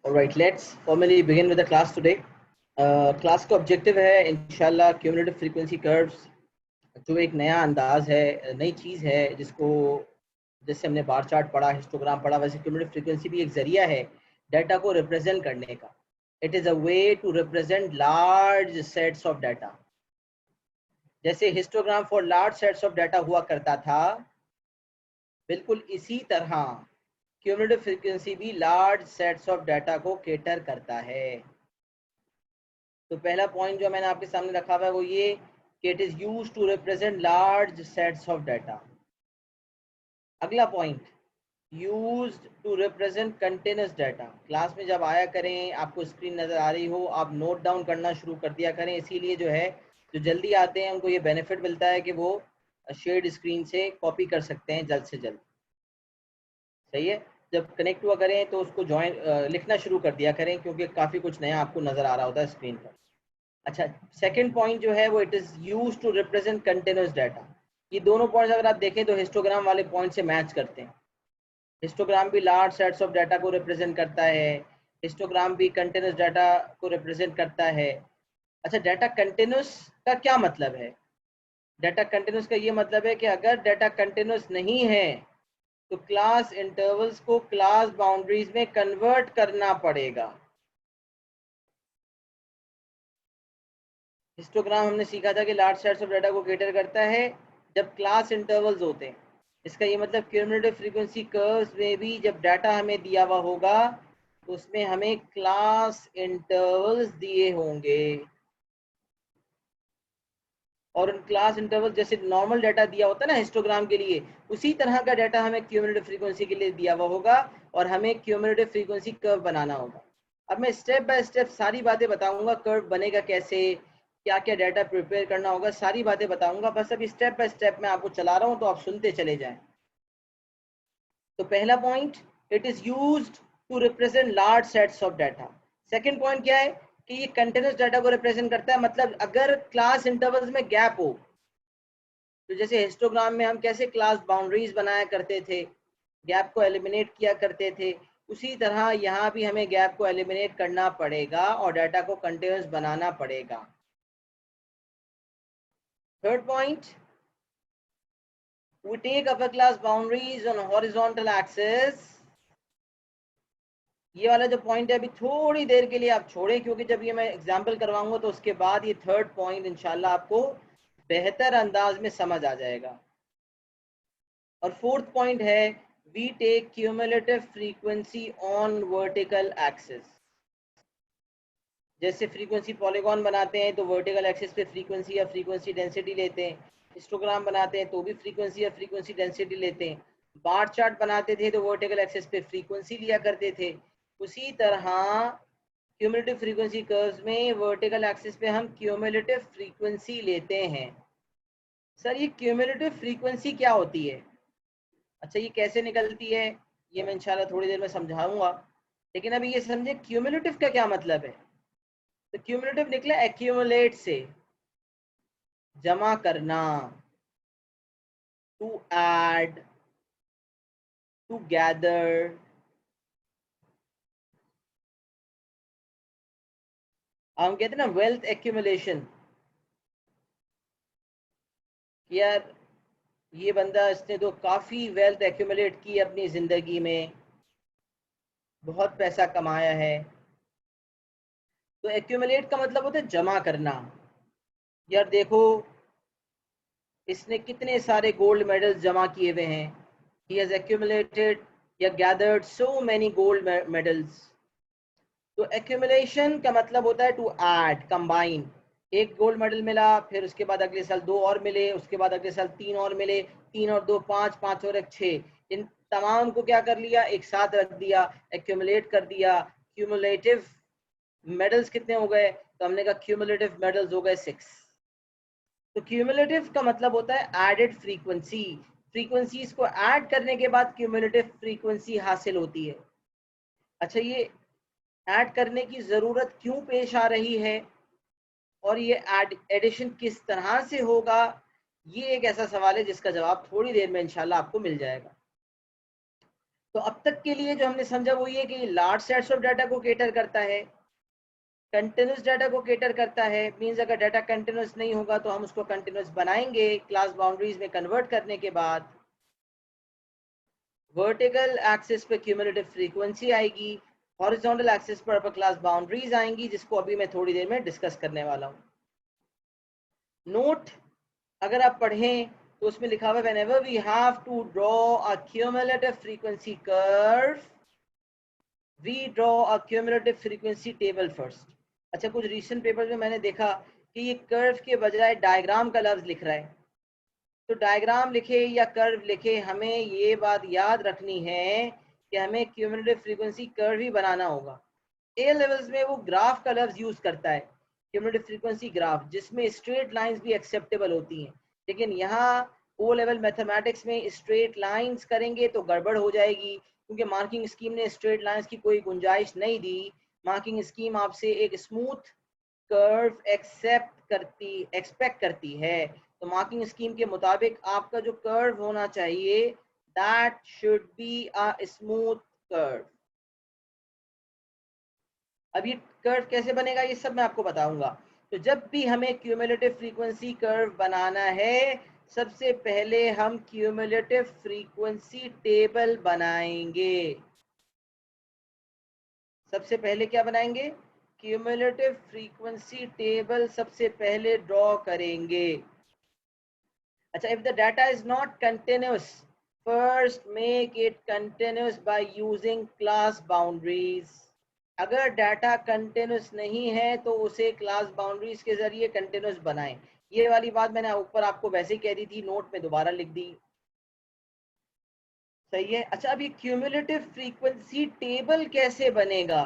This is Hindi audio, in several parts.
Alright, let's formally begin with the class today. Class का ऑब्जेक्टिव है इंशाल्लाह क्यूमुलेटिव फ्रीक्वेंसी कर्व्स, जो एक नया अंदाज है, नई चीज़ है, जिसको जैसे हमने बार चार्ट पढ़ा, हिस्टोग्राम पढ़ा, वैसे क्यूमुलेटिव फ्रीक्वेंसी भी एक जरिया है डाटा को रिप्रेजेंट करने का. It is a way to represent large sets of data. जैसे histogram for large sets of data हुआ करता था, बिल्कुल इसी तरह क्यूमुलेटिव फ्रीक्वेंसी भी लार्ज सेट्स ऑफ डाटा को केटर करता है. तो पहला पॉइंट जो मैंने आपके सामने रखा हुआ है वो ये कि it is used to represent large sets of data. अगला point, used to represent continuous data. Class में जब आया करें, आपको स्क्रीन नज़र आ रही हो, आप नोट डाउन करना शुरू कर दिया करें. इसीलिए जो है, जो जल्दी आते हैं उनको ये बेनिफिट मिलता है कि वो शेयर्ड स्क्रीन से कॉपी कर सकते हैं जल्द से जल्द. सही है. जब कनेक्ट हुआ करें तो उसको ज्वाइन लिखना शुरू कर दिया करें, क्योंकि काफ़ी कुछ नया आपको नज़र आ रहा होता है स्क्रीन पर. अच्छा, सेकंड पॉइंट जो है वो it is use to represent continuous data. ये दोनों पॉइंट्स अगर आप देखें तो हिस्टोग्राम वाले पॉइंट से मैच करते हैं. हिस्टोग्राम भी लार्ज सेट्स ऑफ डाटा को रिप्रेजेंट करता है, हिस्टोग्राम भी कंटिन्यूअस डाटा को रिप्रेजेंट करता है. अच्छा, डाटा कंटिन्यूअस का क्या मतलब है? डाटा कंटिन्यूअस का ये मतलब है कि अगर डाटा कंटिन्यूअस नहीं है तो क्लास इंटरवल्स को क्लास बाउंड्रीज में कन्वर्ट करना पड़ेगा. हिस्टोग्राम हमने सीखा था कि लार्ज सेट्स ऑफ डाटा को केटर करता है जब क्लास इंटरवल्स होते हैं. इसका ये मतलब क्यूमुलेटिव फ्रीक्वेंसी कर्व्स में भी जब डाटा हमें दिया हुआ होगा तो उसमें हमें क्लास इंटरवल्स दिए होंगे, और उन क्लास इंटरवल जैसे नॉर्मल डाटा दिया होता है ना हिस्टोग्राम के लिए, उसी तरह का डाटा हमें क्यूमुलेटिव फ्रीक्वेंसी के लिए दिया हुआ होगा और हमें क्यूमुलेटिव फ्रीक्वेंसी कर्व बनाना होगा. अब मैं स्टेप बाय स्टेप सारी बातें बताऊंगा, कर्व बनेगा कैसे, क्या क्या डाटा प्रिपेयर करना होगा, सारी बातें बताऊंगा. बस अभी स्टेप बाय स्टेप मैं आपको चला रहा हूं तो आप सुनते चले जाएं. तो पहला point, it is used to represent large sets of data. Second point क्या है कि ये कंटिन्यूअस डाटा को रिप्रेजेंट करता है. मतलब अगर क्लास इंटरवल्स में गैप हो, तो जैसे हिस्टोग्राम में हम कैसे क्लास बाउंड्रीज बनाया करते थे, गैप को एलिमिनेट किया करते थे, उसी तरह यहाँ भी हमें गैप को एलिमिनेट करना पड़ेगा और डाटा को कंटिन्यूअस बनाना पड़ेगा. Third point, we take upper class boundaries on horizontal axis. ये वाला जो पॉइंट है अभी थोड़ी देर के लिए आप छोड़ें, क्योंकि जब ये मैं एग्जांपल करवाऊंगा तो उसके बाद ये थर्ड पॉइंट इंशाल्लाह आपको बेहतर अंदाज में समझ आ जाएगा. और फोर्थ पॉइंट है, we take cumulative frequency on vertical axis. जैसे फ्रीक्वेंसी पॉलीगॉन बनाते हैं तो वर्टिकल एक्सिस पे फ्रीक्वेंसी या फ्रीक्वेंसी डेंसिटी लेते हैं. हिस्टोग्राम बनाते हैं तो भी फ्रीक्वेंसी या फ्रीक्वेंसी डेंसिटी लेते हैं. बार चार्ट बनाते थे तो वर्टिकल एक्सिस पे फ्रीक्वेंसी लिया करते थे. उसी तरह क्यूमुलेटिव फ्रीक्वेंसी कर्व्स में वर्टिकल एक्सिस पे हम क्यूमुलेटिव फ्रीक्वेंसी लेते हैं. सर ये क्यूमुलेटिव फ्रीक्वेंसी क्या होती है? अच्छा, ये कैसे निकलती है ये मैं इंशाल्लाह थोड़ी देर में समझाऊंगा, लेकिन अभी ये समझे क्यूमुलेटिव का क्या मतलब है. तो क्यूमुलेटिव निकला एक्यूमुलेट से, जमा करना, टू ऐड, टू गैदर. हम कहते हैं ना वेल्थ एक्यूमुलेशन, यार ये बंदा इसने तो काफ़ी वेल्थ एक्यूमुलेट की अपनी ज़िंदगी में, बहुत पैसा कमाया है. तो एक्यूमुलेट का मतलब होता है जमा करना. यार देखो इसने कितने सारे गोल्ड मेडल्स जमा किए हुए हैं. ही हैज़ एक्यूमुलेटेड या gathered so many gold medals. तो एक्यूमुलेशन का मतलब होता है टू ऐड, कंबाइन. एक गोल्ड मेडल मिला, फिर उसके बाद अगले साल दो और मिले, उसके बाद अगले साल तीन और मिले, तीन और दो पाँच, पाँच और एक छः. इन तमाम को क्या कर लिया, एक साथ रख दिया, एक्यूमुलेट कर दिया. क्यूमुलेटिव मेडल्स कितने हो गए, तो हमने कहा क्यूमुलेटिव मेडल्स हो गए 6. तो क्यूमुलेटिव का मतलब होता है एडेड फ्रीक्वेंसी. फ्रीक्वेंसीज को ऐड करने के बाद क्यूमुलेटिव फ्रीक्वेंसी हासिल होती है. अच्छा, ये ऐड करने की ज़रूरत क्यों पेश आ रही है और ये एडिशन किस तरह से होगा, ये एक ऐसा सवाल है जिसका जवाब थोड़ी देर में इंशाल्लाह आपको मिल जाएगा. तो अब तक के लिए जो हमने समझा वो ये कि लार्ज सेट्स ऑफ डाटा को केटर करता है, कंटिन्यूस डाटा को केटर करता है। मींस अगर डाटा कंटिन्यूस नहीं होगा तो हम उसको कंटिन्यूस बनाएंगे क्लास बाउंड्रीज में कन्वर्ट करने के बाद। वर्टिकल एक्सिस पे क्यूमुलेटिव फ्रीक्वेंसी आएगी, हॉरिजॉन्टल एक्सिस पर अपर क्लास बाउंड्रीज आएंगी, जिसको अभी मैं थोड़ी देर में डिस्कस करने वाला हूँ। नोट अगर आप पढ़ें तो उसमें लिखा हुआ है whenever we have to draw a cumulative frequency curve we draw a cumulative frequency table first। अच्छा, कुछ रीसेंट पेपर में मैंने देखा कि ये कर्व के बजाय डायग्राम का लफ्ज लिख रहा है। तो डायग्राम लिखे या कर्व लिखे, हमें ये बात याद रखनी है कि हमें क्यूमुलेटिव फ्रीक्वेंसी कर्व ही बनाना होगा। ए लेवल्स में वो ग्राफ का लफ्ज यूज करता है, क्यूमुलेटिव फ्रीक्वेंसी ग्राफ, जिसमें स्ट्रेट लाइंस भी एक्सेप्टेबल होती हैं। लेकिन यहाँ ओ लेवल मैथमेटिक्स में स्ट्रेट लाइंस करेंगे तो गड़बड़ हो जाएगी, क्योंकि मार्किंग स्कीम ने स्ट्रेट लाइंस की कोई गुंजाइश नहीं दी। मार्किंग स्कीम आपसे एक स्मूथ कर्व एक्सपेक्ट करती है। तो मार्किंग स्कीम के मुताबिक आपका जो कर्व होना चाहिए that should be a smooth curve. अब ये कर्व कैसे बनेगा ये सब मैं आपको बताऊंगा। तो जब भी हमें क्यूमुलेटिव फ्रीक्वेंसी कर्व बनाना है, सबसे पहले हम क्यूमुलेटिव फ्रीक्वेंसी टेबल बनाएंगे। सबसे पहले क्या बनाएंगे? क्यूमुलेटिव फ्रीक्वेंसी टेबल सबसे पहले ड्रॉ करेंगे। अच्छा, if the data is not continuous, first make it continuous by using class boundaries। अगर डाटा कंटिन्यूस नहीं है तो उसे क्लास बाउंड्रीज के जरिए कंटिन्यूस बनाएं। ये वाली बात मैंने ऊपर आपको वैसे ही कह दी थी, नोट में दोबारा लिख दी। सही है। अच्छा, अब ये क्यूमुलेटिव फ्रीक्वेंसी टेबल कैसे बनेगा?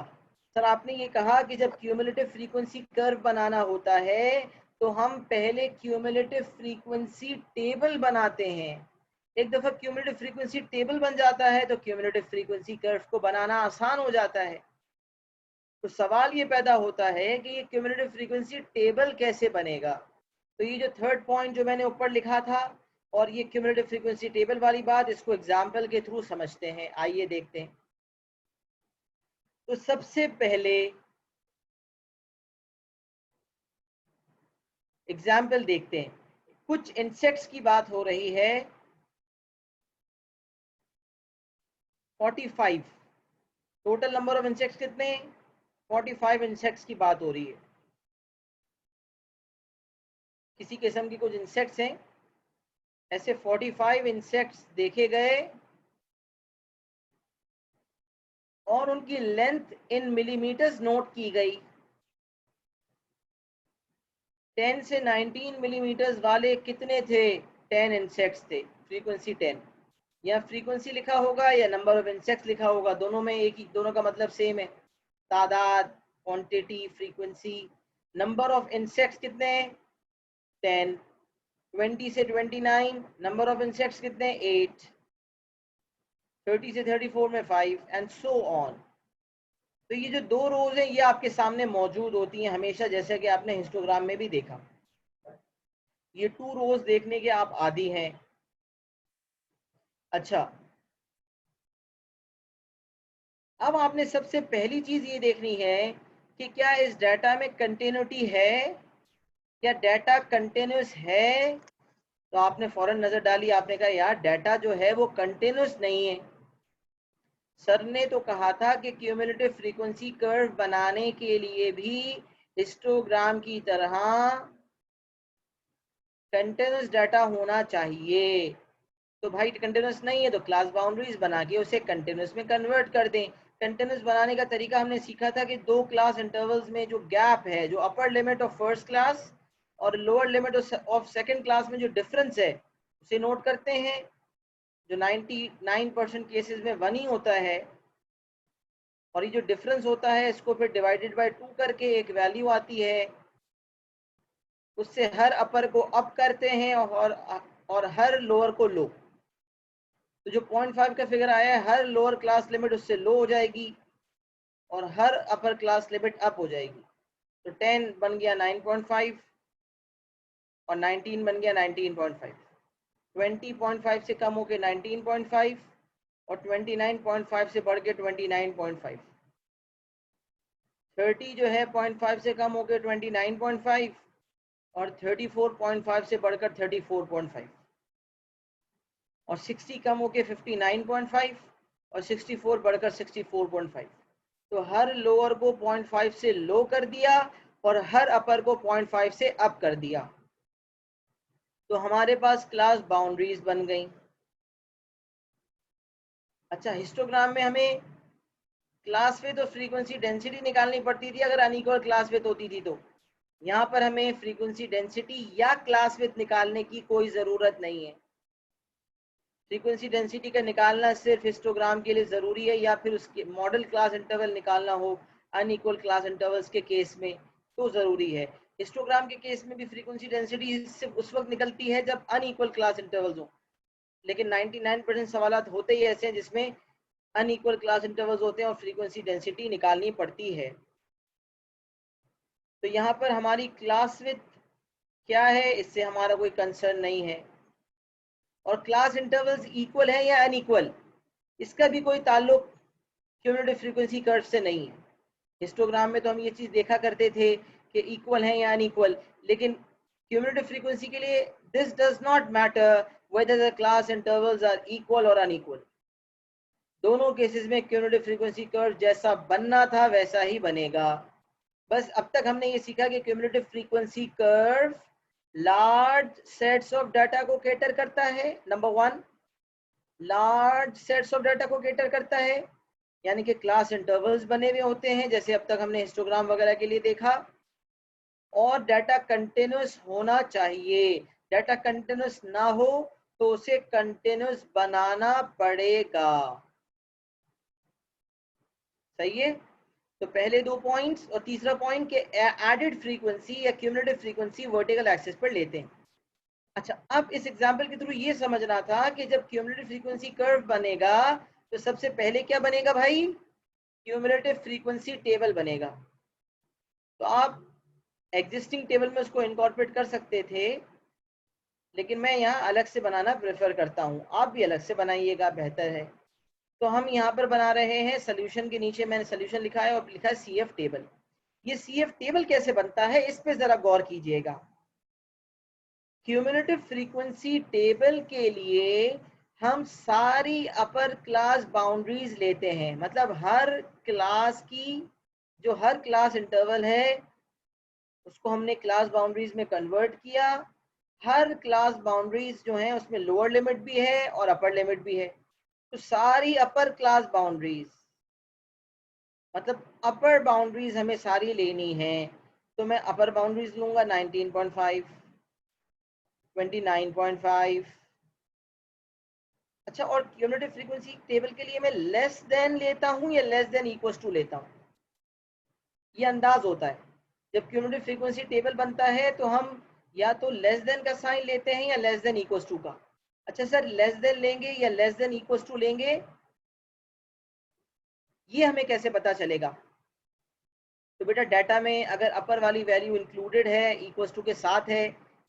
सर आपने ये कहा कि जब क्यूमुलेटिव फ्रीक्वेंसी कर्व बनाना होता है तो हम पहले क्यूमुलेटिव फ्रीक्वेंसी टेबल बनाते हैं। एक दफा क्यूमुलेटिव फ्रीक्वेंसी टेबल बन जाता है तो क्यूमुलेटिव फ्रीक्वेंसी कर्व को बनाना आसान हो जाता है। तो सवाल ये पैदा होता है कि ये क्यूमुलेटिव फ्रीक्वेंसी टेबल कैसे बनेगा। तो ये जो थर्ड पॉइंट जो मैंने ऊपर लिखा था और ये क्यूमुलेटिव फ्रीक्वेंसी टेबल वाली बात, इसको एग्जांपल के थ्रू समझते हैं। आइए देखते हैं। तो सबसे पहले एग्जाम्पल देखते हैं। कुछ इंसेक्ट्स की बात हो रही है, 45। टोटल नंबर ऑफ इंसेक्ट्स कितने? 45 इंसेक्ट्स की बात हो रही है। किसी किस्म की कुछ इंसेक्ट्स हैं, ऐसे 45 इंसेक्ट्स देखे गए और उनकी लेंथ इन मिलीमीटर्स नोट की गई। 10 से 19 मिलीमीटर्स वाले कितने थे? 10 इंसेक्ट्स थे, फ्रीक्वेंसी 10। या फ्रीक्वेंसी लिखा होगा या नंबर ऑफ इंसेक्ट्स लिखा होगा, दोनों में एक ही, दोनों का मतलब सेम है। तादाद, quantity, frequency. Number of insects कितने? 10। 20 से 29 नंबर ऑफ इंसेक्ट्स कितने? 8। 30 से 34 में 5 एंड सो ऑन। तो ये जो दो रोज हैं ये आपके सामने मौजूद होती हैं हमेशा, जैसे कि आपने हिस्टोग्राम में भी देखा। ये 2 रोज देखने के आप आदी हैं। अच्छा, अब आपने सबसे पहली चीज ये देखनी है कि क्या इस डाटा में कंटिन्यूटी है, क्या डाटा कंटिन्यूस है। तो आपने फौरन नजर डाली, आपने कहा यार डाटा जो है वो कंटिन्यूस नहीं है। सर ने तो कहा था कि क्यूमुलेटिव फ्रीक्वेंसी कर्व बनाने के लिए भी हिस्टोग्राम की तरह कंटिन्यूस डाटा होना चाहिए। तो भाई कंटिन्यूस नहीं है तो क्लास बाउंड्रीज बना के उसे कंटिन्यूस में कन्वर्ट कर दें। कंटिन्यूस बनाने का तरीका हमने सीखा था कि दो क्लास इंटरवल्स में जो गैप है, जो upper limit of first class और lower limit of second class में जो डिफरेंस है उसे नोट करते हैं, जो 99% केसेस में 1 ही होता है। और ये जो डिफरेंस होता है इसको फिर डिवाइडेड बाय 2 करके एक वैल्यू आती है, उससे हर अपर को अप करते हैं और हर लोअर को लो। तो जो 0.5 का फिगर आया है, हर लोअर क्लास लिमिट उससे लो हो जाएगी और हर अपर क्लास लिमिट अप हो जाएगी। तो 10 बन गया 9.5 और 19 बन गया 19.5। 20.5 से कम होके 19.5 और 29.5 से बढ़ के 29.5, 30 जो है 0.5 से कम होकर 29.5 और 34.5 से बढ़कर 34.5 और 60 कम होके 59.5 और 64 बढ़कर 64.5। तो हर लोअर को 0.5 से लो कर दिया और हर अपर को 0.5 से अप कर दिया। तो हमारे पास क्लास बाउंड्रीज बन गई। अच्छा, हिस्टोग्राम में हमें क्लास विड्थ और फ्रीक्वेंसी डेंसिटी निकालनी पड़ती थी अगर अनइक्वल क्लास विड्थ होती थी। तो यहाँ पर हमें फ्रीक्वेंसी डेंसिटी या क्लास विड्थ निकालने की कोई ज़रूरत नहीं है। फ्रीक्वेंसी डेंसिटी का निकालना सिर्फ हिस्टोग्राम के लिए ज़रूरी है, या फिर उसके मॉडल क्लास इंटरवल निकालना हो अनइक्वल क्लास इंटरवल्स के केस में तो ज़रूरी है। हिस्टोग्राम के केस में भी फ्रीक्वेंसी डेंसिटी सिर्फ उस वक्त निकलती है जब अनइक्वल क्लास इंटरवल्स हो, लेकिन 99% सवालात होते ही ऐसे हैं जिसमें अनइक्वल क्लास इंटरवल्स होते हैं और फ्रीक्वेंसी डेंसिटी निकालनी पड़ती है। तो यहाँ पर हमारी क्लास विड्थ क्या है, इससे हमारा कोई कंसर्न नहीं है। और क्लास इंटरवल्स इक्वल है या अनइक्वल, इसका भी कोई ताल्लुक क्यूमुलेटिव फ्रीक्वेंसी कर्व से नहीं है। हिस्टोग्राम में तो हम ये चीज़ देखा करते थे कि इक्वल है या अनइक्वल, लेकिन क्यूमुलेटिव फ्रीक्वेंसी के लिए this does not matter whether the class intervals are equal or unequal। दोनों केसेस में क्यूमुलेटिव फ्रीक्वेंसी कर्व जैसा बनना था वैसा ही बनेगा। बस अब तक हमने ये सीखा कि cumulative frequency curve large sets of data को कैटर करता है। Number 1, large sets of data को कैटर करता है, यानी कि क्लास इंटरवल्स बने हुए होते हैं जैसे अब तक हमने हिस्टोग्राम वगैरह के लिए देखा। और डाटा कंटिन्यूस होना चाहिए। डाटा कंटिन्यूस ना हो तो उसे कंटिन्यूस बनाना पड़ेगा। सही है। तो पहले 2 पॉइंट्स और तीसरा पॉइंट के एडेड फ्रीक्वेंसी या क्यूमुलेटिव फ्रीक्वेंसी वर्टिकल एक्सिस पर लेते हैं। अच्छा, अब इस एग्जांपल के थ्रू ये समझना था कि जब क्यूमुलेटिव फ्रीक्वेंसी कर्व बनेगा तो सबसे पहले क्या बनेगा भाई, क्यूमुलेटिव फ्रीक्वेंसी टेबल बनेगा। तो आप एग्जिस्टिंग टेबल में उसको इनकॉर्पोरेट कर सकते थे, लेकिन मैं यहाँ अलग से बनाना प्रेफर करता हूँ। आप भी अलग से बनाइएगा, बेहतर है। तो हम यहाँ पर बना रहे हैं सोल्यूशन के नीचे मैंने सोल्यूशन लिखा है और लिखा है CF टेबल। ये CF टेबल कैसे बनता है इस पे जरा गौर कीजिएगा। क्यूमुलेटिव फ्रीक्वेंसी टेबल के लिए हम सारी अपर क्लास बाउंड्रीज लेते हैं, मतलब हर क्लास की जो हर क्लास इंटरवल है उसको हमने क्लास बाउंड्रीज में कन्वर्ट किया। हर क्लास बाउंड्रीज जो है उसमें लोअर लिमिट भी है और अपर लिमिट भी है। तो सारी अपर क्लास बाउंड्रीज, मतलब अपर बाउंड्रीज हमें सारी लेनी है। तो मैं अपर बाउंड्रीज लूंगा 19.5, 29.5। अच्छा, और क्यूमुलेटिव फ्रीक्वेंसी टेबल के लिए मैं लेस देन लेता हूं या लेस देन इक्वल्स टू लेता हूं, ये अंदाज होता है। जब क्यूमुलेटिव फ्रीक्वेंसी टेबल बनता है तो हम या तो लेस देन का साइन लेते हैं या लेस देन इक्वल्स टू का। अच्छा सर, लेस देन लेंगे या लेस देन इक्वल्स टू लेंगे, ये हमें कैसे पता चलेगा? तो बेटा डाटा में अगर अपर वाली वैल्यू इंक्लूडेड है, इक्वल्स टू के साथ है,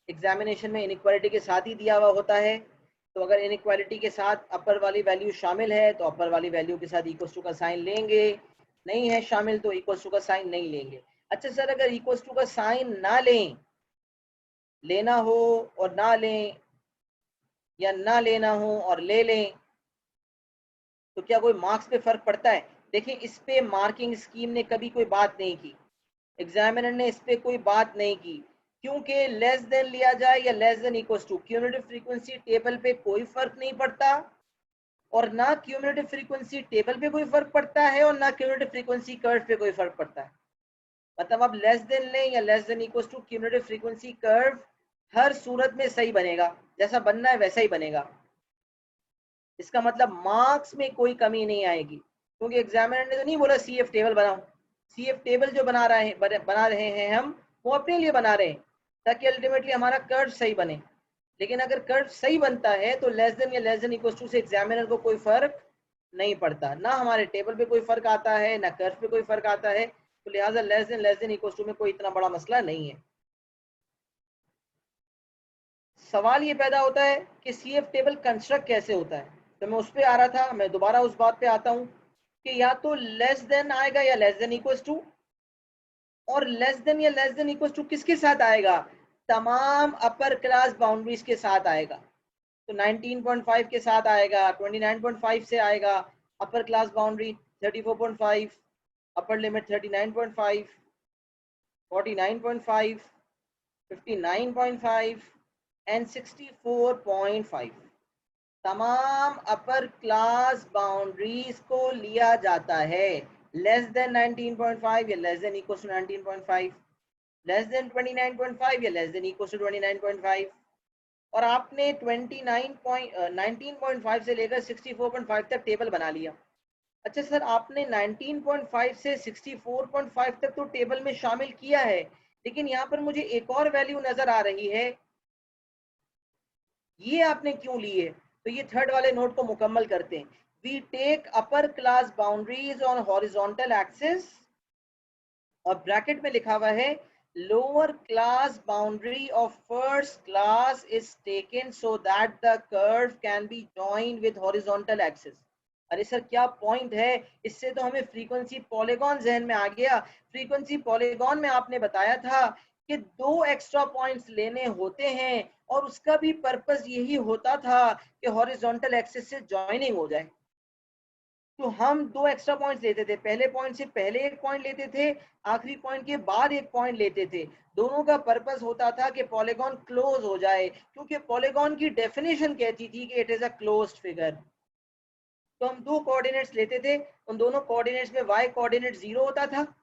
एग्जामिनेशन में इनइक्वालिटी के साथ ही दिया हुआ होता है, तो अगर इनइक्वालिटी के साथ अपर वाली वैल्यू शामिल है तो अपर वाली वैल्यू के साथ इक्वल्स टू का साइन लेंगे, नहीं है शामिल तो इक्वल्स टू का साइन नहीं लेंगे। अच्छा सर, अगर इक्वल्स टू का साइन ना लें, लेना हो और ना लें, या ना लेना हो और ले लें, तो क्या कोई मार्क्स पे फर्क पड़ता है? देखिए, इस पे मार्किंग स्कीम ने कभी कोई बात नहीं की, एग्जामिनर ने इस पे कोई बात नहीं की, क्योंकि लेस देन लिया जाए या less than equals to cumulative frequency table पे कोई फर्क नहीं पड़ता, और ना क्यूमुलेटिव फ्रीक्वेंसी टेबल पे कोई फर्क पड़ता है और ना क्यूमुलेटिव फ्रीक्वेंसी कर्व पे कोई फर्क पड़ता है। मतलब आप लेस देन लें या less than equals to cumulative frequency curve हर सूरत में सही बनेगा, जैसा बनना है वैसा ही बनेगा। इसका मतलब मार्क्स में कोई कमी नहीं आएगी, क्योंकि एग्जामिनर ने तो नहीं बोला CF टेबल बनाओ। CF टेबल जो बना रहे हैं हम, वो अपने लिए बना रहे हैं ताकि अल्टीमेटली हमारा कर्व सही बने। लेकिन अगर कर्व सही बनता है तो लेस देन या लेस देन इक्वल टू से एग्जामिनर को कोई फर्क नहीं पड़ता, ना हमारे टेबल पे कोई फर्क आता है ना कर्व पे कोई फर्क आता है। तो लिहाजा लेस देन इक्वल टू में कोई इतना बड़ा मसला नहीं है। सवाल ये पैदा होता है कि CF टेबल कंस्ट्रक्ट कैसे होता है। तो मैं उस पर आ रहा था, मैं दोबारा उस बात पे आता हूं कि या तो लेस देन आएगा या लेस देन इक्वल टू, और लेस देन या लेस देन इक्वल टू किसके साथ आएगा? तमाम अपर क्लास बाउंड्रीज के साथ आएगा। तो 19.5 के साथ आएगा, 29.5 से आएगा, upper class boundary 34.5, upper limit 39.5, 49.5, 59.5 and 64.5। तमाम अपर क्लास बाउंड्रीज को लिया जाता है लेस देन 19.5 या less than equal to 19.5, less than 29.5 या लेस देन इक्वल टू 29.5। और आपने 19.5 से लेकर 64.5 तक टेबल बना लिया। अच्छा सर, आपने 19.5 से 64.5 तक तो टेबल में शामिल किया है, लेकिन यहाँ पर मुझे एक और वैल्यू नजर आ रही है, ये आपने क्यों ली है? तो ये थर्ड वाले नोट को मुकम्मल करते हैं। We take upper class boundaries on horizontal axis, और ब्रैकेट में लिखा हुआ है lower class boundary of first class is taken so that the curve can be joined with horizontal axis. अरे सर क्या पॉइंट है, इससे तो हमें फ्रीक्वेंसी पॉलीगॉन जहन में आ गया। फ्रीक्वेंसी पॉलीगॉन में आपने बताया था कि 2 एक्स्ट्रा पॉइंट्स लेने होते हैं, और उसका भी पर्पस यही होता था कि हॉरिजॉन्टल एक्सिस से जॉइनिंग हो जाए। तो हम 2 एक्स्ट्रा पॉइंट्स लेते थे, पहले पॉइंट से पहले एक पॉइंट लेते थे, आखिरी पॉइंट के बाद एक पॉइंट लेते थे। दोनों का पर्पस होता था कि पॉलीगॉन क्लोज हो जाए, क्योंकि पॉलीगॉन की डेफिनेशन कहती थी कि it is a closed figure. तो हम 2 कोऑर्डिनेट्स लेते थे, उन दोनों कोऑर्डिनेट्स में y कोऑर्डिनेट 0 होता था,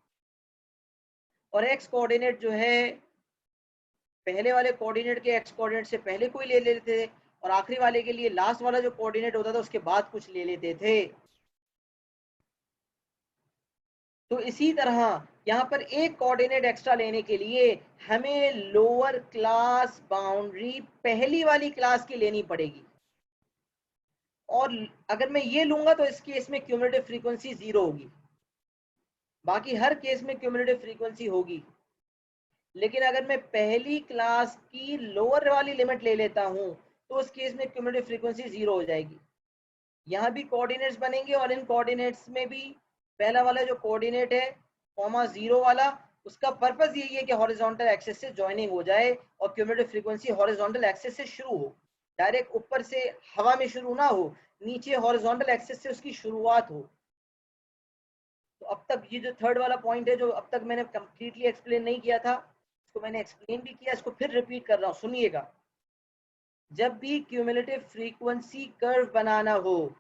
और x कोऑर्डिनेट जो है पहले वाले कोऑर्डिनेट के x कोऑर्डिनेट से पहले कोई ले लेते थे, और आखिरी वाले के लिए लास्ट वाला जो कोऑर्डिनेट होता था उसके बाद कुछ ले लेते थे। तो इसी तरह यहाँ पर एक कोऑर्डिनेट एक्स्ट्रा लेने के लिए हमें लोअर क्लास बाउंड्री पहली वाली क्लास की लेनी पड़ेगी, और अगर मैं ये लूंगा तो इस केस में क्यूमुलेटिव फ्रीक्वेंसी 0 होगी, बाकी हर केस में क्यूमुलेटिव फ्रीक्वेंसी होगी। लेकिन अगर मैं पहली क्लास की लोअर वाली लिमिट ले लेता हूं तो उस केस में क्यूमुलेटिव फ्रीक्वेंसी 0 हो जाएगी। यहाँ भी कोऑर्डिनेट्स बनेंगे, और इन कोऑर्डिनेट्स में भी पहला वाला जो कोऑर्डिनेट है कॉमा 0 वाला, उसका पर्पस यही है कि हॉरिजॉन्टल एक्सिस से जॉइनिंग हो जाए और क्यूमुलेटिव फ्रीक्वेंसी हॉरिजॉन्टल एक्सिस से शुरू हो, डायरेक्ट ऊपर से हवा में शुरू ना हो, नीचे हॉरिजॉन्टल एक्सिस से उसकी शुरुआत हो। तो अब तक ये जो थर्ड वाला पॉइंट है जो अब तक मैंने कंप्लीटली एक्सप्लेन नहीं किया था, इसको मैंने एक्सप्लेन भी किया, इसको फिर रिपीट कर रहा हूँ, सुनिएगा। जब भी क्यूमुलेटिव फ्रीक्वेंसी कर्व बनाना हो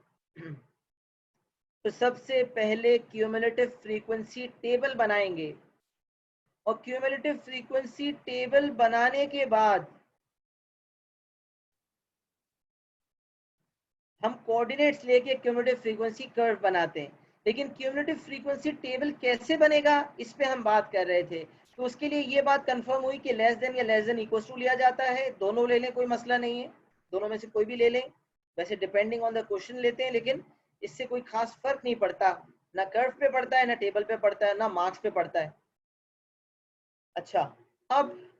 तो सबसे पहले क्यूमुलेटिव फ्रीक्वेंसी टेबल बनाएंगे, और क्यूमुलेटिव फ्रीक्वेंसी टेबल बनाने के बाद हम कोऑर्डिनेट्स लेके क्यूमुलेटिव फ्रीक्वेंसी कर्व बनाते हैं। लेकिन क्यूमुलेटिव फ्रीक्वेंसी टेबल कैसे बनेगा इस पे हम बात कर रहे थे। तो उसके लिए ये बात कंफर्म हुई कि लेस देन या लेस देन इक्वल टू लिया जाता है, दोनों ले लें कोई मसला नहीं है, दोनों में से कोई भी ले लें, वैसे डिपेंडिंग ऑन द क्वेश्चन लेते हैं, लेकिन इससे कोई खास फर्क नहीं पड़ता, ना कर्व पे पड़ता है, ना टेबल पे पड़ता है, ना मार्क्स पे पड़ता है। अच्छा, अब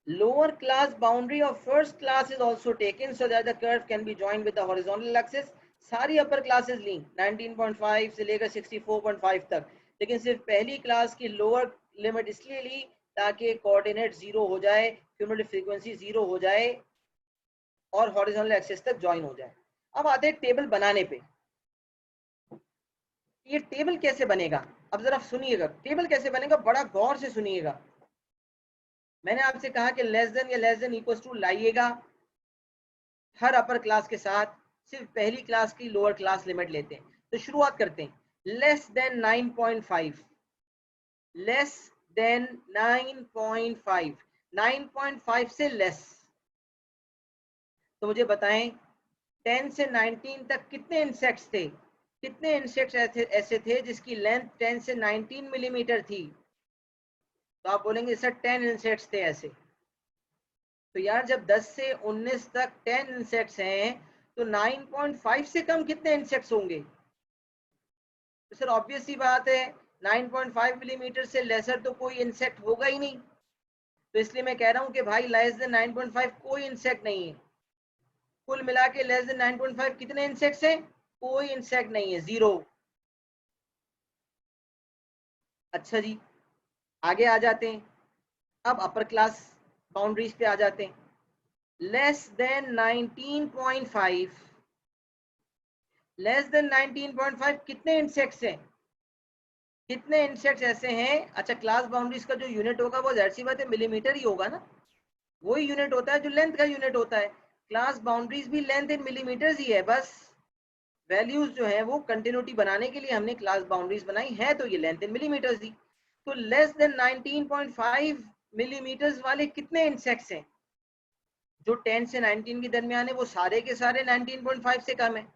lower class boundary of first class is also taken so that the curve can be joined with the horizontal axis। सारी अपर क्लासेस ली 19.5 से लेकर 64.5 तक, लेकिन सिर्फ पहली क्लास की लोअर लिमिट इसलिए ली ताकि कोऑर्डिनेट 0 हो जाए, क्यूमुलेटिव फ्रीक्वेंसी 0 हो जाए और हॉरिजॉन्टल एक्सिस तक ज्वाइन हो जाए। अब आते हैं टेबल बनाने पे। ये टेबल कैसे बनेगा, अब जरा सुनिएगा, टेबल कैसे बनेगा बड़ा गौर से सुनिएगा। मैंने आपसे कहा कि लेस देन या लेस देन इक्वल टू लाइएगा हर अपर क्लास के साथ, सिर्फ पहली क्लास की लोअर क्लास लिमिट लेते हैं। तो शुरुआत करते हैं लेस देन 9.5, लेस देन 9.5, 9.5 से लेस। तो मुझे बताएं 10 से 19 तक कितने इंसेक्ट्स थे, कितने इंसेक्ट्स ऐसे थे जिसकी लेंथ 10 से 19 मिलीमीटर थी? तो आप बोलेंगे सर 10 इंसेक्ट्स थे ऐसे। तो यार जब 10 से 19 तक 10 इंसेक्ट्स हैं तो 9.5 से कम कितने इंसेक्ट्स होंगे? तो सर ऑब्वियस सी बात है 9.5 मिलीमीटर से लेसर तो कोई इंसेक्ट होगा ही नहीं। तो इसलिए मैं कह रहा हूं कि भाई लेस देन 9.5 कोई इंसेक्ट नहीं है, कुल मिला के लेस देन 9.5 कितने इंसेक्ट्स हैं? कोई इंसेक्ट नहीं है, 0। अच्छा जी, आगे आ जाते हैं। अब अपर क्लास बाउंड्रीज पे आ जाते हैं। लेस देन 19.5, लेस देन 19.5 कितने इंसेक्ट्स हैं? कितने इंसेक्ट्स ऐसे हैं? अच्छा, क्लास बाउंड्रीज का जो यूनिट होगा वो जाहिर सी बात है मिलीमीटर ही होगा ना, वही यूनिट होता है जो लेंथ का यूनिट होता है। क्लास बाउंड्रीज भी लेंथ इन मिलीमीटर्स ही है, बस वैल्यूज जो है वो कंटिन्यूटी बनाने के लिए हमने क्लास बाउंड्रीज बनाई है, तो ये लेंथ इन मिलीमीटर्स दी। तो लेस देन 19.5 मिलीमीटर्स वाले कितने इंसेक्ट्स हैं? जो 10 से 19 के दरमियान है वो सारे के सारे 19.5 से कम है।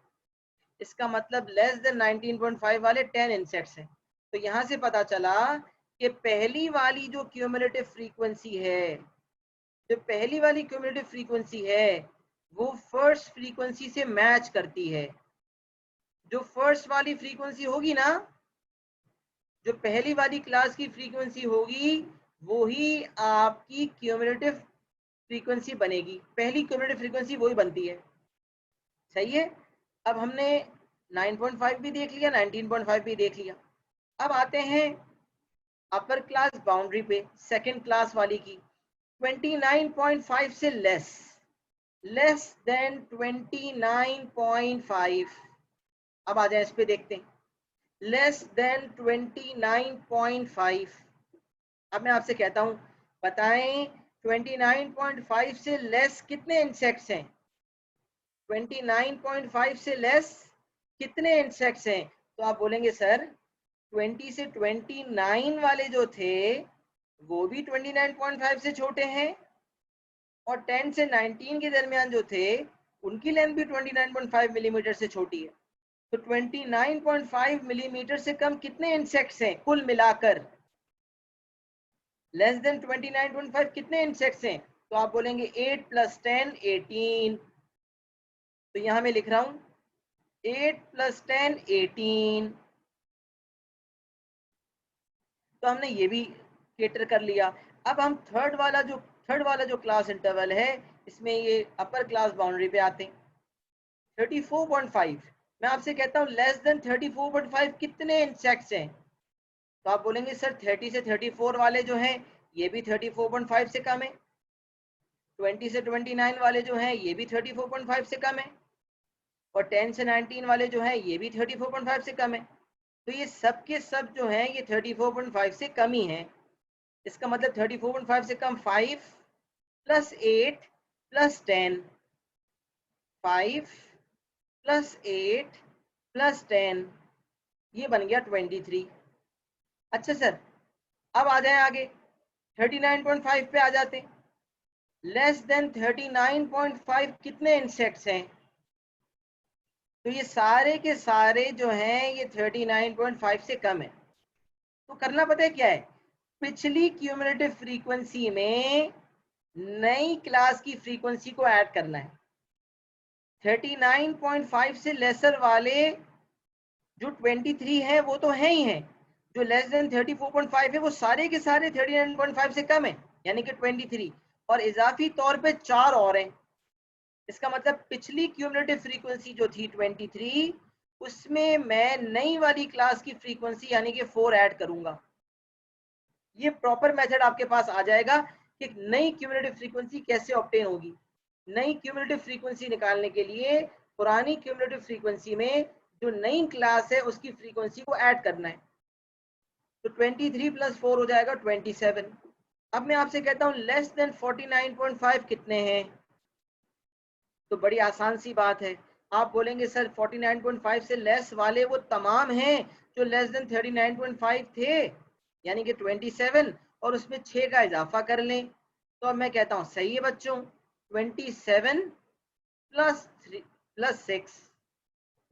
इसका मतलब लेस देन 19.5 वाले 10 इंसेक्ट्स हैं। तो यहां से पता चला कि पहली वाली जो क्यूमुलेटिव फ्रीक्वेंसी है, जो पहली वाली क्यूमुलेटिव फ्रीक्वेंसी है वो फर्स्ट फ्रीक्वेंसी से मैच करती है। जो फर्स्ट वाली फ्रीक्वेंसी होगी ना, जो पहली वाली क्लास की फ्रीक्वेंसी होगी, वो ही आपकी क्यूमुलेटिव फ्रीक्वेंसी बनेगी। पहली क्यूमुलेटिव फ्रीक्वेंसी वही बनती है। सही है। अब हमने 9.5 भी देख लिया, 19.5 भी देख लिया। अब आते हैं अपर क्लास बाउंड्री पे, सेकंड क्लास वाली की। 29.5 से लेस, लेस देन 29.5। अब आ जाए इस पे, देखते हैं। Less than 29.5। अब मैं आपसे कहता हूं, बताएं 29.5 से लेस कितने इंसेक्ट्स हैं? 29.5 से लेस कितने इंसेक्ट्स हैं? तो आप बोलेंगे सर 20 से 29 वाले जो थे वो भी 29.5 से छोटे हैं, और 10 से 19 के दरमियान जो थे उनकी लेंथ भी 29.5 मिलीमीटर से छोटी है। तो 29.5 मिलीमीटर से कम कितने इंसेक्ट्स हैं कुल मिलाकर? लेस देन 29.5 कितने इंसेक्ट्स हैं? तो आप बोलेंगे 8 + 10 18। तो यहां मैं लिख रहा हूं 8 + 10 18। तो हमने ये भी केटर कर लिया। अब हम थर्ड वाला जो क्लास इंटरवल है, इसमें ये अपर क्लास बाउंड्री पे आते हैं। 34.5। मैं आपसे कहता हूँ लेस देन 34.5 कितने इंसेक्ट्स हैं? तो आप बोलेंगे सर 30 से 34 वाले जो हैं ये भी 34.5 से कम है, 20 से 29 वाले जो हैं ये भी 34.5 से कम है, और 10 से 19 वाले जो हैं ये भी 34.5 से कम है। तो ये सब के सब जो हैं ये 34.5 से कम ही हैं। इसका मतलब 34.5 से कम 5 + 8 + 10, 5 + 8 + 10, ये बन गया 23। अच्छा सर, अब आ जाए आगे, 39.5 पे आ जाते हैं। लेस देन 39.5 कितने इंसेक्ट्स हैं? तो ये सारे के सारे जो हैं ये 39.5 से कम है। तो करना पता है क्या है? पिछली क्यूमुलेटिव फ्रीक्वेंसी में नई क्लास की फ्रीक्वेंसी को ऐड करना है। 39.5 से लेसर वाले जो 23 हैं वो तो है ही हैं, जो लेस देन 34.5 है वो सारे के सारे 39.5 से कम है, यानी कि 23, और इजाफी तौर पे 4 और हैं। इसका मतलब पिछली क्यूमुलेटिव फ्रीक्वेंसी जो थी 23, उसमें मैं नई वाली क्लास की फ्रीक्वेंसी यानी कि 4 ऐड करूंगा। ये प्रॉपर मेथड आपके पास आ जाएगा कि नई क्यूमुलेटिव फ्रीक्वेंसी कैसे ऑब्टेन होगी। नई क्यूमुलेटिव फ्रीक्वेंसी निकालने के लिए पुरानी क्यूमुलेटिव फ्रीक्वेंसी में जो नई क्लास है उसकी फ्रीक्वेंसी को ऐड करना है। तो 23 + 4 हो जाएगा 27। अब मैं आपसे कहता हूँ लेस देन 49.5 कितने हैं? तो बड़ी आसान सी बात है, आप बोलेंगे सर 49.5 से लेस वाले वो तमाम हैं जो लेस देन 39.5 थे, यानी कि 27, और उसमें 6 का इजाफा कर लें। तो अब मैं कहता हूँ सही है बच्चों, 27 + 3 + 6,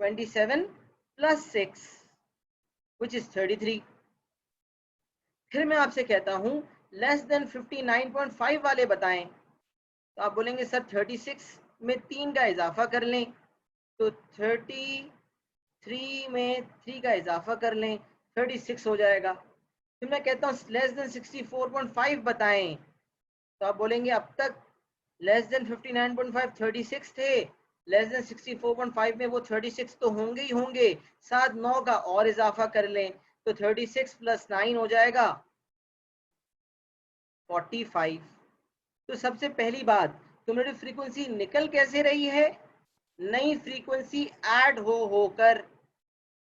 27 + 6 which is 33। फिर मैं आपसे कहता हूँ लेस देन 59.5 वाले बताएं। तो आप बोलेंगे सर 36 में 3 का इजाफा कर लें, तो 33 में 3 का इजाफा कर लें, 36 हो जाएगा। फिर मैं कहता हूँ लेस देन 64.5 बताएं। तो आप बोलेंगे अब तक लेस देन 59.5 36 थे, लेस देन 64.5 में वो 36 तो होंगे ही होंगे, साथ 9 का और इजाफा कर लें तो 36 प्लस 9 हो जाएगा 45। तो सबसे पहली बात, क्यूमुलेटिव फ्रीक्वेंसी निकल कैसे रही है, नई फ्रीक्वेंसी ऐड होकर।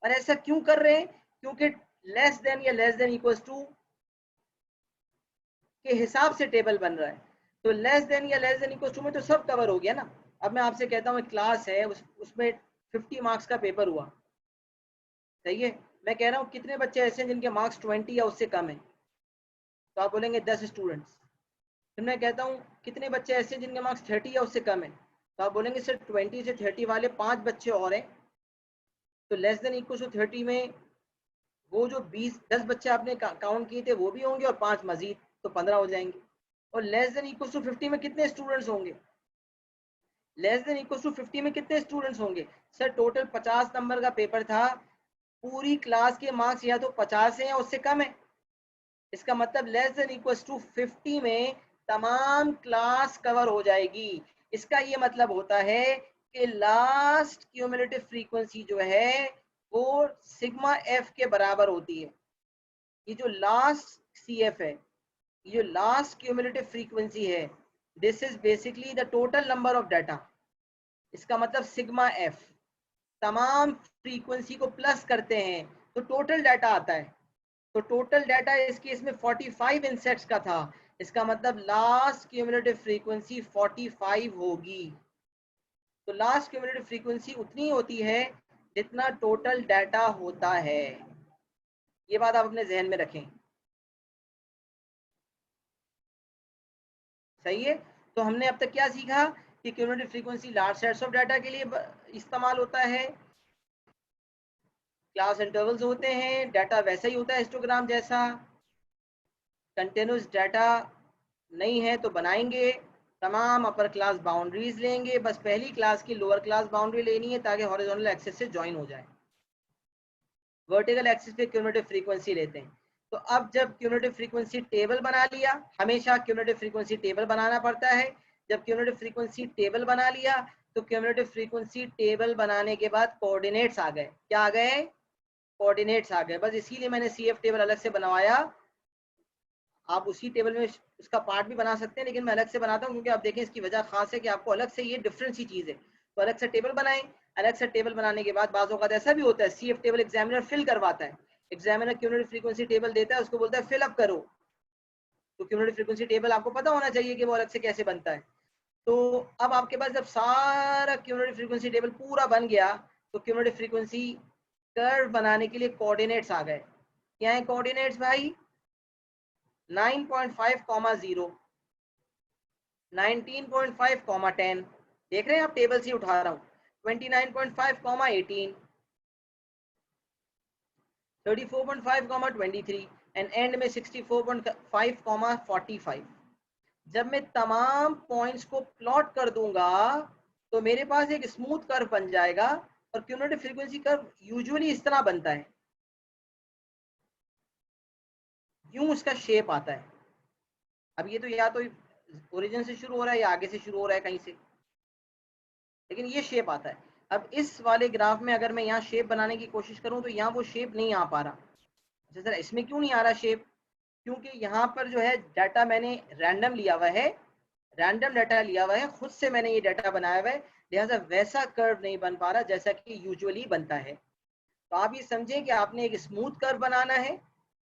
और ऐसा क्यों कर रहे हैं, क्योंकि लेस देन या लेस देन इक्वल्स टू के हिसाब से टेबल बन रहा है। तो लेस देन या लेस देन इक्वल्स टू में तो सब कवर हो गया ना। अब मैं आपसे कहता हूँ क्लास है, उसमें 50 मार्क्स का पेपर हुआ, सही है। मैं कह रहा हूँ कितने बच्चे ऐसे हैं जिनके मार्क्स 20 या उससे कम है, तो आप बोलेंगे 10 स्टूडेंट्स। फिर मैं कहता हूँ कितने बच्चे ऐसे हैं जिनके मार्क्स 30 या उससे कम है, तो आप बोलेंगे सर 20 से 30 वाले 5 बच्चे और हैं। तो लेस देन इक्वल टू 30 में वो जो 10 बच्चे आपने काउंट किए थे वो भी होंगे और 5 मजीद, तो 15 हो जाएंगे। और लेस देन इक्वल टू 50 में कितने स्टूडेंट्स होंगे, लेस देन इक्वल टू 50 में कितने स्टूडेंट्स होंगे। सर टोटल 50 नंबर का पेपर था, पूरी क्लास के मार्क्स या तो 50 है या उससे कम है। इसका मतलब लेस देन इक्वल टू 50 में तमाम क्लास कवर हो जाएगी। इसका ये मतलब होता है कि लास्ट क्यूमुलेटिव फ्रीक्वेंसी जो है वो सिग्मा एफ के बराबर होती है। ये जो लास्ट सी एफ है, ये जो लास्ट क्यूमुलेटिव फ्रीक्वेंसी है, this is basically the total number of data. इसका मतलब सिग्मा एफ, तमाम फ्रीक्वेंसी को प्लस करते हैं तो टोटल डाटा आता है। तो टोटल डाटा इस केस में 45 इंसेक्ट्स का था, इसका मतलब लास्ट क्यूमुलेटिव फ्रीक्वेंसी 45 होगी। तो लास्ट क्यूमुलेटिव फ्रीक्वेंसी उतनी होती है जितना टोटल डाटा होता है। ये बात आप अपने जहन में रखें, सही है। तो हमने अब तक क्या सीखा कि cumulative frequency large sets of data के लिए इस्तेमाल होता है, क्लास इंटरवल्स होते हैं, डाटा वैसा ही होता है हिस्टोग्राम जैसा, कंटिन्यूस डाटा नहीं है तो बनाएंगे, तमाम अपर क्लास बाउंड्रीज लेंगे, बस पहली क्लास की लोअर क्लास बाउंड्री लेनी है ताकि हॉरिजॉन्टल एक्सिस से ज्वाइन हो जाए। वर्टिकल एक्सिस पे क्यूमुलेटिव फ्रीक्वेंसी लेते हैं। तो अब जब क्यूमुलेटिव फ्रीक्वेंसी टेबल बना लिया, हमेशा क्यूमुलेटिव फ्रीक्वेंसी टेबल बनाना पड़ता है। जब क्यूमुलेटिव फ्रीक्वेंसी टेबल बना लिया तो क्यूमुलेटिव फ्रीक्वेंसी टेबल बनाने के बाद कोऑर्डिनेट्स आ गए। क्या आ गए, कोऑर्डिनेट्स आ गए। बस इसीलिए मैंने सीएफ टेबल अलग से बनवाया। आप उसी टेबल में उसका पार्ट भी बना सकते हैं, लेकिन मैं अलग से बनाता हूँ क्योंकि आप देखें इसकी वजह खास है कि आपको अलग से, ये डिफरेंट सी चीज़ है, तो अलग से टेबल बनाएं। अलग से टेबल बनाने के बाद बाज़ औक़ात ऐसा भी होता है सीएफ टेबल एग्जामिनर फिल करवाता है, एग्जामिनर क्यूमुलेटिव फ्रीक्वेंसी टेबल देता है, उसको बोलता है फिल अप करो। तो क्यूमुलेटिव फ्रीक्वेंसी टेबल आपको पता होना चाहिए कि वो अलग से कैसे बनता है। तो अब आपके पास जब सारा क्यूमुलेटिव फ्रीक्वेंसी टेबल पूरा बन गया तो क्यूमुलेटिव फ्रीक्वेंसी कर्व बनाने के लिए कोऑर्डिनेट्स आ गए। क्या है कोऑर्डिनेट्स भाई, 9.5, 0, 19.5, 10, देख रहे हैं आप टेबल से उठा रहा हूँ, 29.5, 18, 34.5, 23 एंड एंड में 64.5, 45। जब मैं तमाम पॉइंट्स को प्लॉट कर दूंगा तो मेरे पास एक स्मूथ कर्व बन जाएगा। और क्यूमुलेटिव फ्रीक्वेंसी कर्व यूजुअली इस तरह बनता है, यूं उसका शेप आता है। अब ये तो या तो ओरिजिन से शुरू हो रहा है या आगे से शुरू हो रहा है कहीं से, लेकिन ये शेप आता है। अब इस वाले ग्राफ में अगर मैं यहाँ शेप बनाने की कोशिश करूँ तो यहाँ वो शेप नहीं आ पा रहा। अच्छा सर इसमें क्यों नहीं आ रहा शेप, क्योंकि यहाँ पर जो है डाटा मैंने रैंडम लिया हुआ है, रैंडम डाटा लिया हुआ है, खुद से मैंने ये डाटा बनाया हुआ है, लिहाजा वैसा कर्व नहीं बन पा रहा जैसा कि यूजुअली बनता है। तो आप ये समझें कि आपने एक स्मूथ कर्व बनाना है।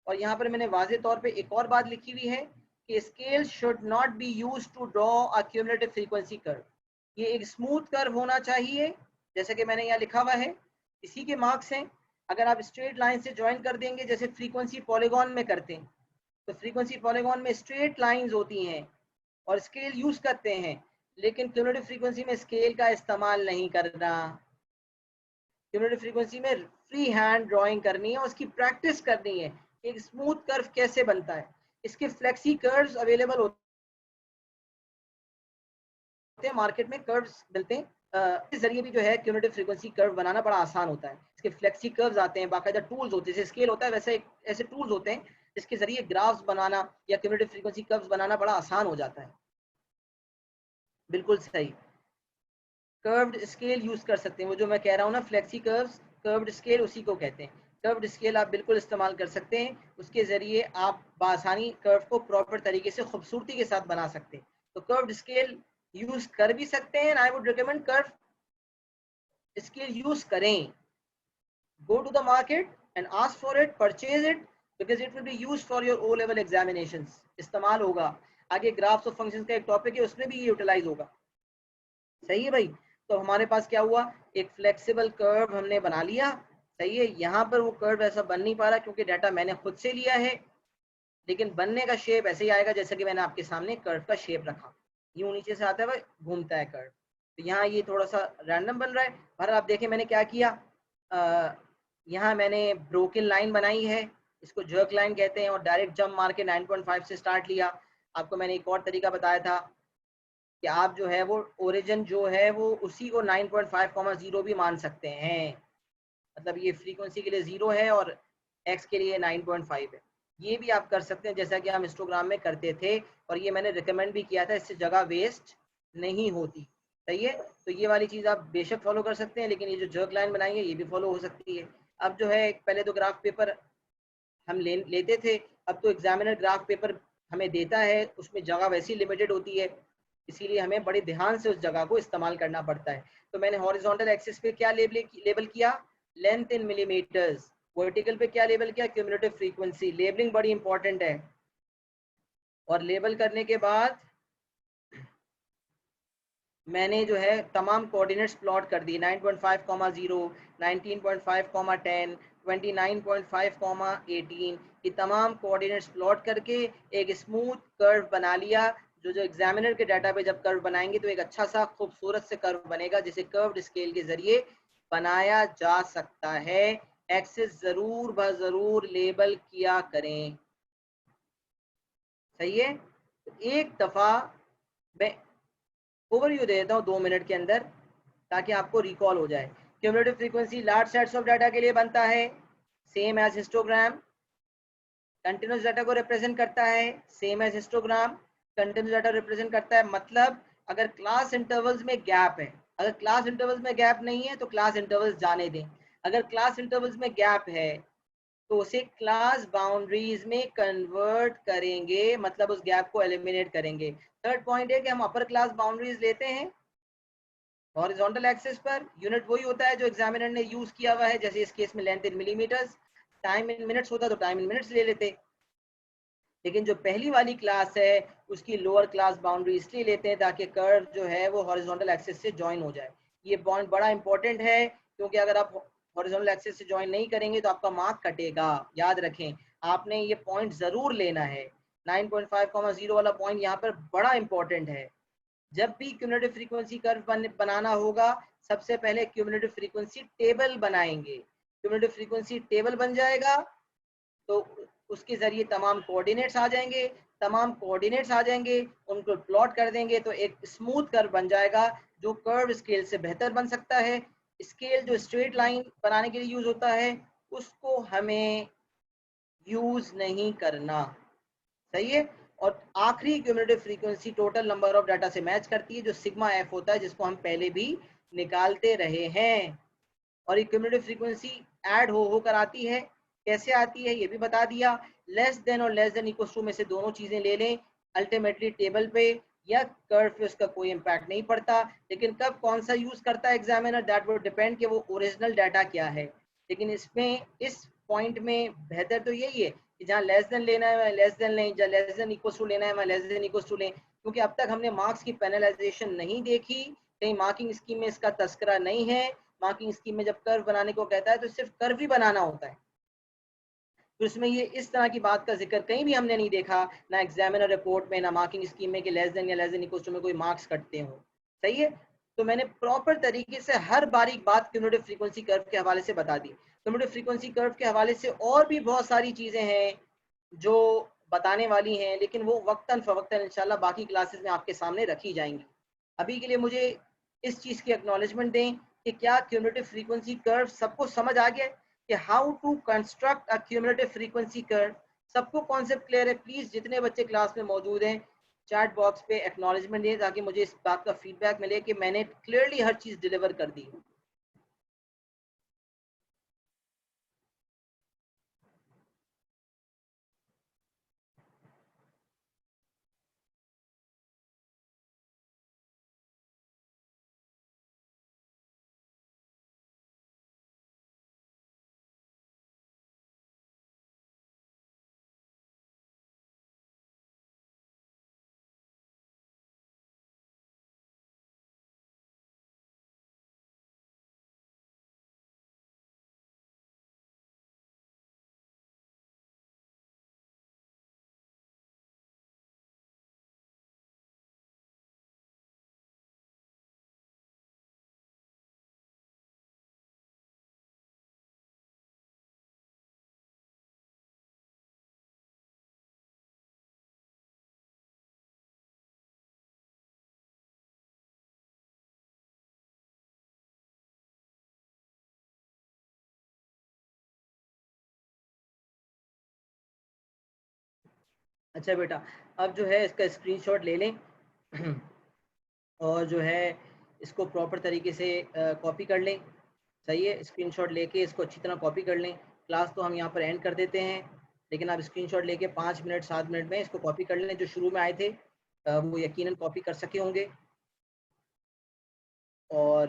और यहाँ पर मैंने वाज़े तौर पे एक और बात लिखी हुई है कि scale should not be used to draw a cumulative frequency curve. ये एक स्मूथ कर्व होना चाहिए, जैसे कि मैंने यहाँ लिखा हुआ है, इसी के मार्क्स हैं। अगर आप स्ट्रेट लाइन से ज्वाइन कर देंगे जैसे फ्रीक्वेंसी पॉलीगॉन में करते हैं, तो फ्रीक्वेंसी पॉलीगॉन में स्ट्रेट लाइंस होती हैं और स्केल यूज करते हैं, लेकिन क्यूमुलेटिव फ्रीक्वेंसी में स्केल का इस्तेमाल नहीं करना। क्यूमुलेटिव फ्रीक्वेंसी में फ्री हैंड ड्राइंग करनी है, उसकी प्रैक्टिस करनी है। एक स्मूथ कर्व कैसे बनता है, इसके फ्लेक्सी कर्व्स अवेलेबल होते हैं, मार्केट में कर्व्स मिलते हैं। इस जरिए भी जो है क्यूमुलेटिव फ्रीक्वेंसी कर्व बनाना बड़ा आसान होता है। इसके फ्लेक्सी कर्व्स आते हैं, बाकायदा टूल्स होते हैं, जैसे स्केल होता है वैसे एक ऐसे टूल्स होते हैं जिसके जरिए ग्राफ्स बनाना या क्यूमुलेटिव फ्रीक्वेंसी कर्व्स बनाना बड़ा आसान हो जाता है। बिल्कुल सही। कर्व्ड स्केल यूज कर सकते हैं। वो जो मैं कह रहा हूँ ना फ्लेक्सी कर्व्स, कर्व्ड स्केल उसी को कहते हैं। कर्व्ड स्केल आप बिल्कुल इस्तेमाल कर सकते हैं, उसके ज़रिए आप बआसानी कर्व को प्रॉपर तरीके से खूबसूरती के साथ बना सकते हैं। तो कर्व्ड स्केल यूज कर भी सकते हैं। I would recommend curve scale use करें। Go to the market and ask for it, purchase it, because it will be used for your O level examinations. इस्तेमाल होगा आगे। ग्राफ्स ऑफ फंक्शंस का एक टॉपिक है, उसमें भी ये यूटिलाइज होगा। सही है भाई। तो हमारे पास क्या हुआ, एक फ्लेक्सिबल कर्व हमने बना लिया। सही है। यहाँ पर वो कर्व ऐसा बन नहीं पा रहा क्योंकि डाटा मैंने खुद से लिया है, लेकिन बनने का शेप ऐसे ही आएगा जैसे कि मैंने आपके सामने कर्व का शेप रखा। यूं नीचे से आता है, घूमता है कर्व। तो यहाँ ये थोड़ा सा रैंडम बन रहा है। पर आप देखें मैंने क्या किया, यहाँ मैंने ब्रोकन लाइन बनाई है, इसको जर्क लाइन कहते हैं, और डायरेक्ट जंप मार के 9.5 से स्टार्ट लिया। आपको मैंने एक और तरीका बताया था कि आप जो है वो ओरिजिन जो है वो उसी को 9.5, 0 भी मान सकते हैं। मतलब ये फ्रीक्वेंसी के लिए 0 है और एक्स के लिए 9.5 है। ये भी आप कर सकते हैं जैसा कि हम हिस्टोग्राम में करते थे, और ये मैंने रिकमेंड भी किया था, इससे जगह वेस्ट नहीं होती। सही है। तो ये वाली चीज़ आप बेशक फॉलो कर सकते हैं, लेकिन ये जो जर्क लाइन बनाई है ये भी फॉलो हो सकती है। अब जो है पहले तो ग्राफ पेपर हम लेते थे, अब तो एग्जामिनर ग्राफ पेपर हमें देता है, उसमें जगह वैसी लिमिटेड होती है, इसीलिए हमें बड़े ध्यान से उस जगह को इस्तेमाल करना पड़ता है। तो मैंने हॉरिजॉन्टल एक्सिस पे क्या लेबल किया, लेंथ इन मिलीमीटर्स। वर्टिकल पे क्या लेबल किया, क्यूमुलेटिव फ्रीक्वेंसी। लेबलिंग बड़ी इंपॉर्टेंट है। और लेबल करने के बाद मैंने जो है तमाम कोऑर्डिनेट्स प्लॉट कर दिए, 9.5, 0, 19.5, 10, 29.5, 18। ये तमाम कोऑर्डिनेट्स प्लॉट करके एक स्मूथ कर्व बना लिया। जो एग्जामिनर के डाटा पे जब कर्व बनाएंगे तो एक अच्छा सा खूबसूरत से कर्व बनेगा, जिसे कर्व्ड स्केल के जरिए बनाया जा सकता है। एक्सिस जरूर ब जरूर लेबल किया करें। सही है। एक दफा मैं ओवरव्यू दे देता हूँ 2 मिनट के अंदर, ताकि आपको रिकॉल हो जाए। Cumulative frequency large sets of data के लिए बनता है, same as histogram. Continuous data को रिप्रेजेंट करता है, same as histogram. Continuous data represent करता है मतलब अगर क्लास इंटरवल्स में गैप है, अगर क्लास इंटरवल्स में गैप नहीं है तो क्लास इंटरवल्स जाने दें। अगर क्लास इंटरवल्स में गैप है तो उसे क्लास बाउंड्रीज में कन्वर्ट करेंगे, मतलब उस गैप को एलिमिनेट करेंगे। थर्ड पॉइंट है कि हम अपर क्लास बाउंड्रीज लेते हैं हॉरिजॉन्टल एक्सिस पर। यूनिट वही होता है जो एग्जामिनर ने यूज किया हुआ है, जैसे इस केस में length in millimetres, time in minutes होता तो टाइम इन मिनट्स ले लेते। लेकिन जो पहली वाली क्लास है उसकी लोअर क्लास बाउंड्री इसलिए लेते हैं ताकि कर्व जो है वो हॉरिजॉन्टल एक्सिस से ज्वाइन हो जाए। ये पॉइंट बड़ा इंपॉर्टेंट है, क्योंकि अगर आप हॉरिजॉन्टल एक्सिस से ज्वाइन नहीं करेंगे तो आपका मार्क कटेगा। याद रखें, आपने ये पॉइंट जरूर लेना है। 9.5, 0 वाला पॉइंट यहाँ पर बड़ा इंपॉर्टेंट है। जब भी क्यूमुलेटिव फ्रीक्वेंसी कर्व बनाना होगा, सबसे पहले क्यूमुलेटिव फ्रीक्वेंसी टेबल बनाएंगे। क्यूमुलेटिव फ्रीक्वेंसी टेबल बन जाएगा तो उसके जरिए तमाम कोऑर्डिनेट्स आ जाएंगे। तमाम कोऑर्डिनेट्स आ जाएंगे, उनको प्लॉट कर देंगे तो एक स्मूथ कर्व बन जाएगा, जो कर्व स्केल से बेहतर बन सकता है। स्केल जो स्ट्रेट लाइन बनाने के लिए यूज होता है उसको हमें यूज नहीं करना। सही है। और आखिरी cumulative frequency total number of data से मैच करती है, जो सिग्मा एफ होता है, जिसको हम पहले भी निकालते रहे हैं। और ये क्यूमुलेटिव फ्रीक्वेंसी ऐड होकर आती है। कैसे आती है ये भी बता दिया। लेस देन और लेस देन इक्वल टू में से दोनों चीजें ले लें, अल्टीमेटली टेबल पे या कर्व पे उसका कोई इम्पैक्ट नहीं पड़ता। लेकिन कब कौन सा यूज करता है एग्जामिनर, दैट वुड डिपेंड कि वो ओरिजिनल डाटा क्या है। लेकिन इसमें इस पॉइंट में बेहतर तो यही है कि जहाँ लेस देन लेना है वहाँ लेस देन लें, जहाँ लेस देन इक्वल टू लेना है वहाँ लेस देन इक्वल टू लें। क्योंकि अब तक हमने मार्क्स की पेनलाइजेशन नहीं देखी, कहीं मार्किंग स्कीम में इसका तस्करा नहीं है। मार्किंग स्कीम में जब कर्व बनाने को कहता है तो सिर्फ कर्व ही बनाना होता है, तो इसमें ये इस तरह की बात का जिक्र कहीं भी हमने नहीं देखा, ना एग्जामिनर रिपोर्ट में, ना मार्किंग स्कीम में कि लेस देन या लेस देन इक्वल टू में कोई मार्क्स कटते हो। सही है। तो मैंने प्रॉपर तरीके से हर बारीक बात क्यूमुलेटिव फ्रीक्वेंसी कर्व के हवाले से बता दी। क्यूमुलेटिव फ्रीक्वेंसी कर्व के हवाले से और भी बहुत सारी चीजें हैं जो बताने वाली हैं, लेकिन वो वक्तन फवक्तन इंशाल्लाह बाकी क्लासेस में आपके सामने रखी जाएंगी। अभी के लिए मुझे इस चीज़ की एक्नॉलेजमेंट दें कि क्या क्यूमुलेटिव फ्रीक्वेंसी कर्व सबको समझ आ गया कि how to construct a cumulative frequency curve. सबको कॉन्सेप्ट क्लियर है? प्लीज जितने बच्चे क्लास में मौजूद हैं चैट बॉक्स पे एक्नॉलेजमेंट दिए ताकि मुझे इस बात का फीडबैक मिले कि मैंने क्लियरली हर चीज़ डिलीवर कर दी। अच्छा बेटा, अब जो है इसका स्क्रीनशॉट ले लें और जो है इसको प्रॉपर तरीके से कॉपी कर लें। सही है, स्क्रीनशॉट लेके इसको अच्छी तरह कॉपी कर लें। क्लास तो हम यहाँ पर एंड कर देते हैं, लेकिन आप स्क्रीनशॉट लेके 5 मिनट 7 मिनट में इसको कॉपी कर लें। जो शुरू में आए थे वो यकीनन कॉपी कर सके होंगे, और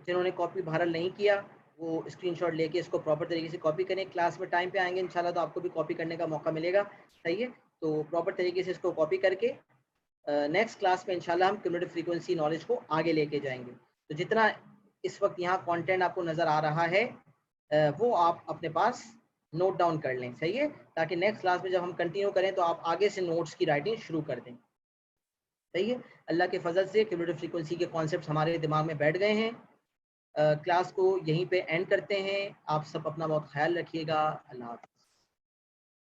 जिन्होंने कॉपी बहरहाल नहीं किया वो स्क्रीनशॉट लेके इसको प्रॉपर तरीके से कॉपी करें। क्लास में टाइम पे आएंगे इंशाल्लाह तो आपको भी कॉपी करने का मौका मिलेगा। सही है, तो प्रॉपर तरीके से इसको कॉपी करके नेक्स्ट क्लास में इंशाल्लाह हम क्यूमुलेटिव फ्रीक्वेंसी नॉलेज को आगे लेके जाएंगे। तो जितना इस वक्त यहाँ कंटेंट आपको नज़र आ रहा है वो आप अपने पास नोट डाउन कर लें। सही है, ताकि नेक्स्ट क्लास में जब हम कंटिन्यू करें तो आप आगे से नोट्स की राइटिंग शुरू कर दें। सही है, अल्लाह के फजल से क्यूमुलेटिव फ्रीक्वेंसी के कॉन्सेप्ट हमारे दिमाग में बैठ गए हैं। क्लास को यहीं पे एंड करते हैं। आप सब अपना बहुत ख्याल रखिएगा। अल्लाह हाफ़िज़।